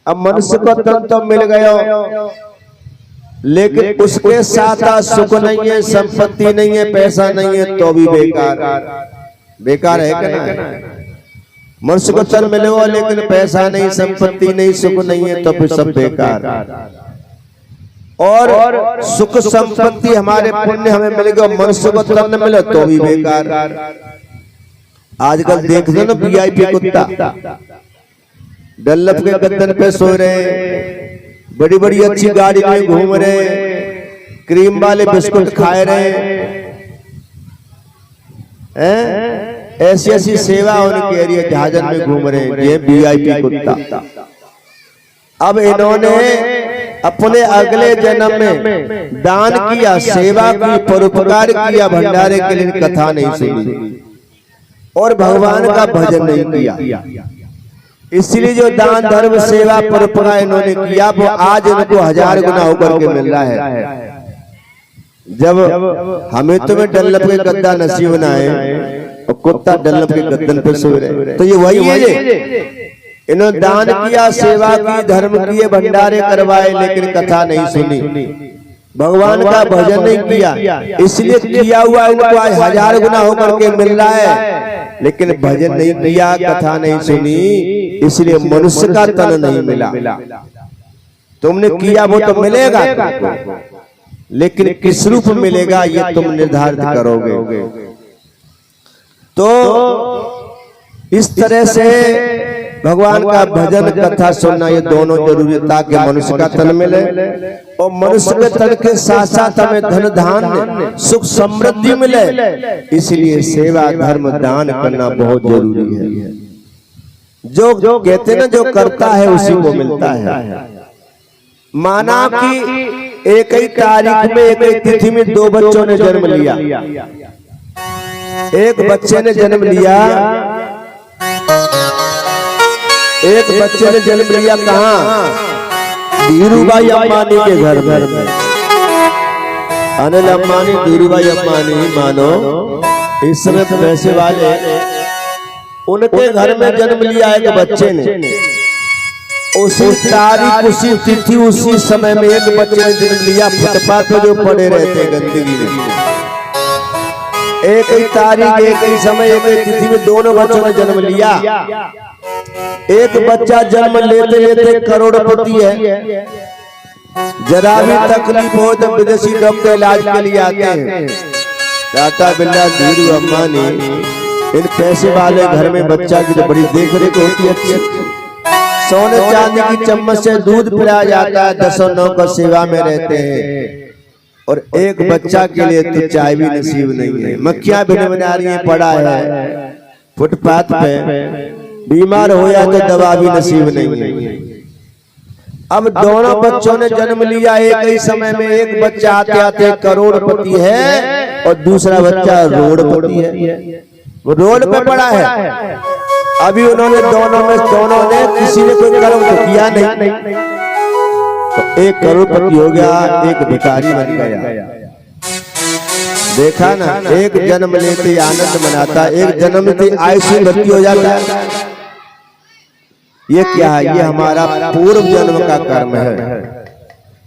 अब मनुष्य को तन तो मिल गया, लेकिन उसके साथ सुख नहीं है, संपत्ति नहीं है, पैसा नहीं है, तो भी बेकार। बेकार है क्या? मनुष्य को तन मिलेगा लेकिन पैसा नहीं, संपत्ति नहीं, सुख नहीं है, तो फिर सब बेकार। और सुख संपत्ति हमारे पुण्य हमें मिलेगा, मनुष्य को तन न मिले तो भी बेकार। आजकल देख दो ना वीआईपी कुत्ता डल्लप के गद्दन पे सो रहे, बड़ी बड़ी अच्छी गाड़ी में घूम रहे, क्रीम वाले बिस्कुट खाए रहे हैं, ऐसी ऐसी सेवा उनके एरिया जहाजन में घूम रहे हैं। ये वीआईपी कुत्ता। अब इन्होंने अपने अगले जन्म में दान किया, सेवा की, परोपकार किया, भंडारे के लिए कथा नहीं सुनी और भगवान का भजन नहीं किया। इसलिए जो दान धर्म सेवा परोपकार इन्होंने किया वो आज इनको 1000 गुना होकर के मिल रहा है। जब हमें तुम्हें डल्लप के गद्दा नसीब ना है और कुत्ता डल्लप के गद्दन पे सो रहे, तो ये वही है। इन्होंने दान किया, सेवा की, धर्म किए, भंडारे करवाए, लेकिन कथा नहीं सुनी, भगवान का भजन नहीं किया। इसलिए किया हुआ इनको आज 1000 गुना होकर के मिल रहा है, लेकिन भजन नहीं किया, कथा नहीं सुनी, इसलिए मनुष्य का तन नहीं मिला। तुमने किया वो तो मिलेगा, लेकिन किस रूप मिलेगा ये तुम निर्धारित करोगे। तो इस तरह से भगवान का भजन, कथा सुनना, ये दोनों जरूरी, ताकि मनुष्य का तन मिले और मनुष्य के तन के साथ साथ हमें धन धान्य सुख समृद्धि मिले। इसलिए सेवा धर्म दान करना बहुत जरूरी है। जो कहते ना, जो करता है उसी को मिलता है। माना कि एक ही तारीख में, एक ही तिथि में 2 बच्चों ने जन्म लिया। एक बच्चे ने जन्म लिया, कहाँ? धीरूभाई अंबानी के घर में। अनिल अंबानी, धीरूभाई अंबानी, मानो इस समय पैसे वाले, उनके घर में जन्म लिया एक बच्चे ने। उसी तारीख, उसी तिथि, उसी समय में एक बच्चे ने जन्म लिया। फुटपाथ पे जो पड़े रहते गंदगी में, एक ही तारीख, एक ही समय, एक ही तिथि में दोनों बच्चों ने जन्म लिया। एक बच्चा जन्म लेते लेते करोड़पति है, जरा भी तकलीफ हो तो विदेशी डॉक्टर इलाज के लिए आते हैं। टाटा, बिरला, धीरू अंबानी, इन पैसे वाले घर में बच्चा की तो बड़ी देख रेख होती है, अच्छी। सोने चांदी की चम्मच से दूध पिलाया जाता है, 10-9 का सेवा में रहते हैं। और एक बच्चा के लिए तो चाय भी नसीब नहीं है। मक्खियां बना रही है, पड़ा है फुटपाथ पे, बीमार हो या तो दवा भी नसीब नहीं है। अब दोनों बच्चों ने जन्म लिया एक ही समय में। एक बच्चा आते आते करोड़पति है और दूसरा बच्चा रोडपति है, वो रोड पे पड़ा है। अभी उन्होंने दोनों ने किसी ने कोई कर्म तो किया नहीं, तो एक करोड़पति हो गया, एक भिखारी बन गया। देखा ना, एक जन्म लेते आनंद मनाता, एक जन्म लेते आयुष्य मृत्यु हो जाता है। ये क्या है? ये हमारा पूर्व जन्म का कर्म है।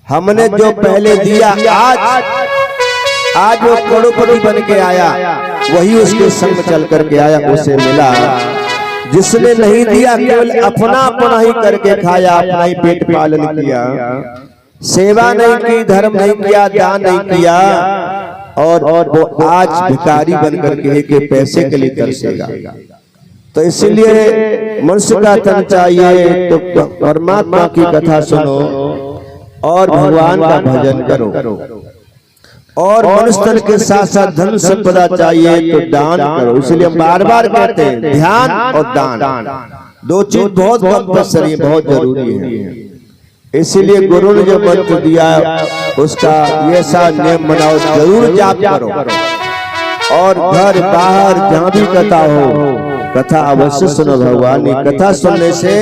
हमने जो पहले दिया, आज वो करोड़पति बन के आया, वही उसके संग चल करके आया, उसे मिला। जिसने नहीं दिया, केवल अपना ही करके खाया, अपना ही पेट पालन किया, सेवा नहीं की, धर्म नहीं किया, दान नहीं किया, और वो आज भिखारी बन करके के पैसे के लिए तरसेगा। तो इसलिए मनुष्य का तन चाहिए तो परमात्मा की कथा सुनो और भगवान का भजन करो। और मनुष्य तन के साथ साथ धन संपदा चाहिए तो दान करो। इसलिए हम बार बार कहते हैं, ध्यान और दान, 2 चीज बहुत कंपल्सरी, बहुत जरूरी है। इसीलिए गुरु ने जो मंत्र दिया उसका ऐसा नियम बनाओ, जरूर जाप करो। और घर बाहर जहाँ भी कथा हो, कथा अवश्य सुनो। भगवान की कथा सुनने से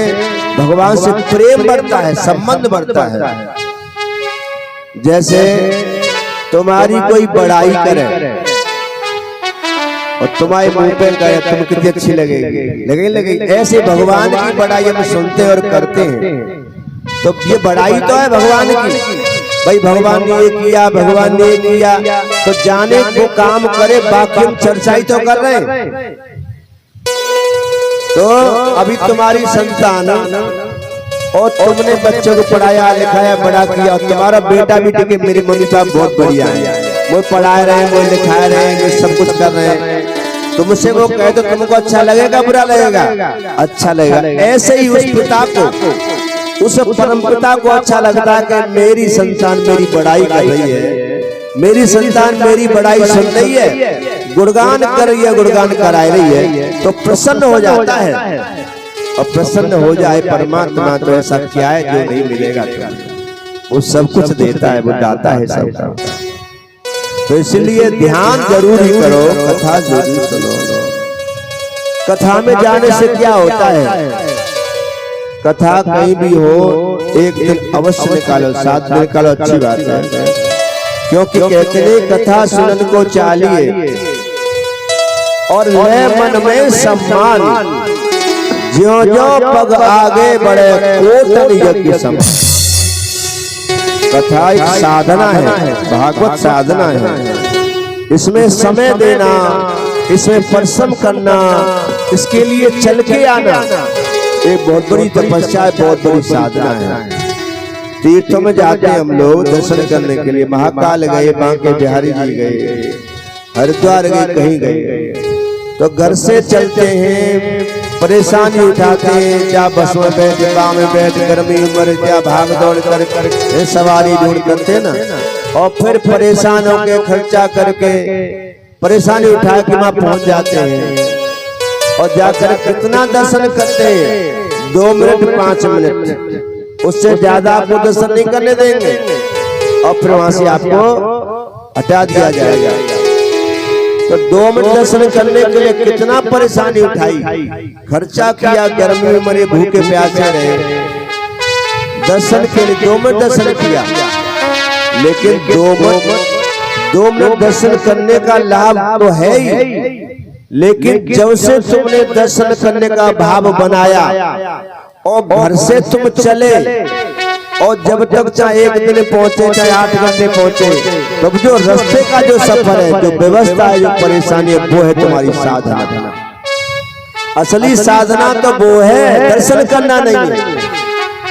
भगवान से प्रेम बढ़ता है, संबंध बढ़ता है। जैसे तुम्हारी कोई बड़ाई करे, और तुम्हारे मुंह पे गए तुम कितनी अच्छी लगेगी लगेगी। ऐसे भगवान की बड़ाई हम सुनते और करते हैं, तो ये बड़ाई तो है भगवान की। भाई भगवान ने ये किया, भगवान ने ये किया, तो जाने वो काम करे, बाकी हम चर्चा ही तो कर रहे हैं। तो अभी तुम्हारी संतान और तुमने बच्चों को पढ़ाया लिखाया बड़ा किया, तुम्हारा बेटा भी टिके मेरे मम्मी पापा बहुत बढ़िया है, वो पढ़ा रहे हैं, वो लिखा रहे हैं, वो सब कुछ कर रहे हैं, तुमसे वो कहे तो तुमको अच्छा लगेगा बुरा लगेगा? अच्छा लगेगा। ऐसे ही उस पिता को, उस परम पिता को अच्छा लगता है कि मेरी संतान मेरी बड़ाई कर रही है, मेरी संतान मेरी बड़ाई सुन रही है, गुणगान कर रही है, गुणगान करा रही है, तो प्रसन्न हो जाता है। और प्रसन्न हो जाए परमात्मा तो ऐसा क्या है जो नहीं मिलेगा? वो सब कुछ देता है, वो दाता है सबका। तो इसलिए ध्यान जरूर ही करो, कथा जरूर सुनो। कथा में जाने से क्या होता है? कथा कहीं भी हो एक दिन अवश्य निकालो, साथ में निकालो, अच्छी बात है। क्योंकि कहते हैं कथा सुनन को चाहिए और ले मन में सम्मान, ज्यों ज्यों पग आगे बढ़े कोटन यज्ञ समान। कथा एक साधना है, भागवत साधना है। इसमें समय देना, इसमें परिश्रम करना, इसके लिए चल के आना एक बहुत बड़ी तपस्या है, बहुत बड़ी साधना है। तीर्थों में जाते हैं हम लोग दर्शन करने के लिए, महाकाल गए, बांके बिहारी जी गए, हरिद्वार गए, कहीं गए, तो घर से चलते हैं, परेशानी उठाते हैं, क्या बस में बैठ, गाँव में बैठ, गर्मी उम्र, क्या भाग दौड़ कर सवारी ढूंढ करते ना, और फिर परेशान होके खर्चा करके परेशानी उठा के वहां पहुंच जाते हैं, और जाकर कितना दर्शन करते हैं? 2 मिनट 5 मिनट, उससे ज्यादा आपको दर्शन नहीं करने देंगे, और फिर वहां से आपको हटा दिया जाएगा। तो 2 मिनट दर्शन करने के लिए कितना परेशानी उठाई, खर्चा किया, गर्मी में मरे, भूखे प्यासे रहे, दर्शन के लिए 2 मिनट दर्शन किया। लेकिन 2 मिनट दर्शन करने का लाभ तो है ही, लेकिन जब से तुमने दर्शन करने का भाव बनाया और घर से तुम चले, और जब तक चाहे 1 दिन पहुंचे, चाहे 8 घंटे पहुंचे, तब जो रास्ते का जो सफर है, जो व्यवस्था है, जो परेशानी है, वो है तुम्हारी साधना। असली साधना तो वो है, दर्शन करना नहीं है।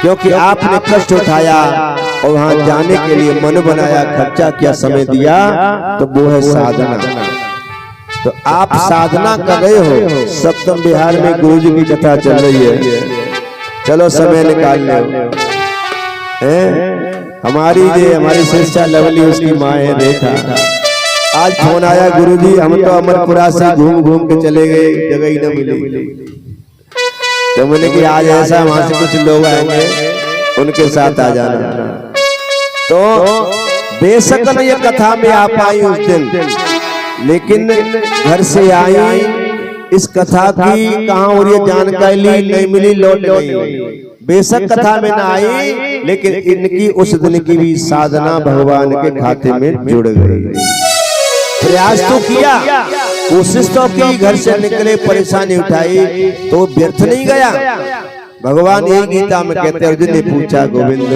क्योंकि आपने कष्ट उठाया और वहां जाने के लिए मन बनाया, खर्चा किया, समय दिया, तो वो है साधना। तो आप साधना कर रहे हो। सप्तम बिहार में गुरु जी की कथा चल रही है, चलो समय निकाल लो। हमारी शिक्षा लवली, उसकी माँ है रेखा, आज फोन आया, गुरुजी हम तो अमरपुरा से घूम घूम के चले गए, जगह ही न मिली। तो मैंने कि आज ऐसा वहां से कुछ लोग आएंगे, उनके साथ आ जाना। तो बेशक न ये कथा में आ पाई उस दिन, लेकिन घर से आई, इस कथा की कहाँ और ये जानकारी नहीं मिली, लौट गई। बेशक कथा में ना आई, लेकिन इनकी उस दिन की भी साधना भगवान के खाते में जुड़ गई। प्रयास तो किया, कोशिश तो की, घर से निकले, परेशानी उठाई, तो व्यर्थ नहीं गया। भगवान यही गीता में कहते हैं, अर्जुन ने पूछा गोविंद,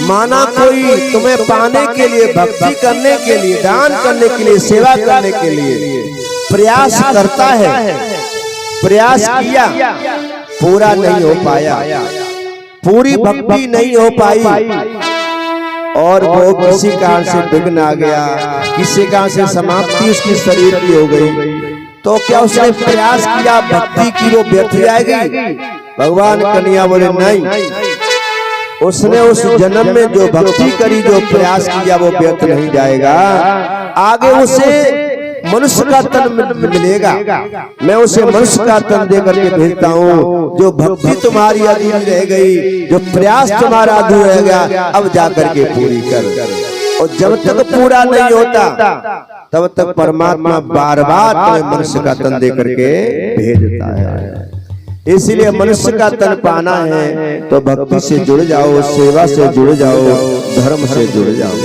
माना कोई तुम्हें पाने के लिए, भक्ति करने के लिए, दान करने के लिए, सेवा करने के लिए प्रयास करता है, प्रयास किया, पूरा नहीं हो पाया, पूरी भक्ति नहीं हो पाई, और वो किसी कारण से विघ्न आ गया, किसी कारण से समाप्ति उसकी शरीर की हो गई, तो क्या उसने प्रयास किया भक्ति की, वो व्यर्थ जाएगी? भगवान कन्हैया बोले नहीं, उसने उस जन्म में जो भक्ति करी, जो प्रयास किया, वो व्यर्थ नहीं जाएगा। आगे उसे मनुष्य का तन मिलेगा, मैं उसे मनुष्य का तन देकर के भेजता हूँ। जो भक्ति तुम्हारी अधूरी रह गई, जो प्रयास तुम्हारा अधूरा रह गया, अब जाकर के पूरी कर। और जब तक पूरा नहीं होता, तब तक परमात्मा बार बार तुम्हें मनुष्य का तन देकर के भेजता है। इसलिए मनुष्य का तन पाना है तो भक्ति से जुड़ जाओ, सेवा से जुड़ जाओ, धर्म से जुड़ जाओ,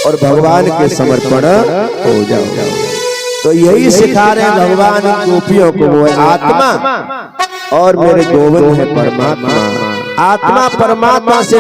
और भगवान के समर्पण हो जाओ। तो यही सिखा रहे हैं भगवान गोपियों को, वो है आत्मा और मेरे गोविंद है परमात्मा। आत्मा परमात्मा से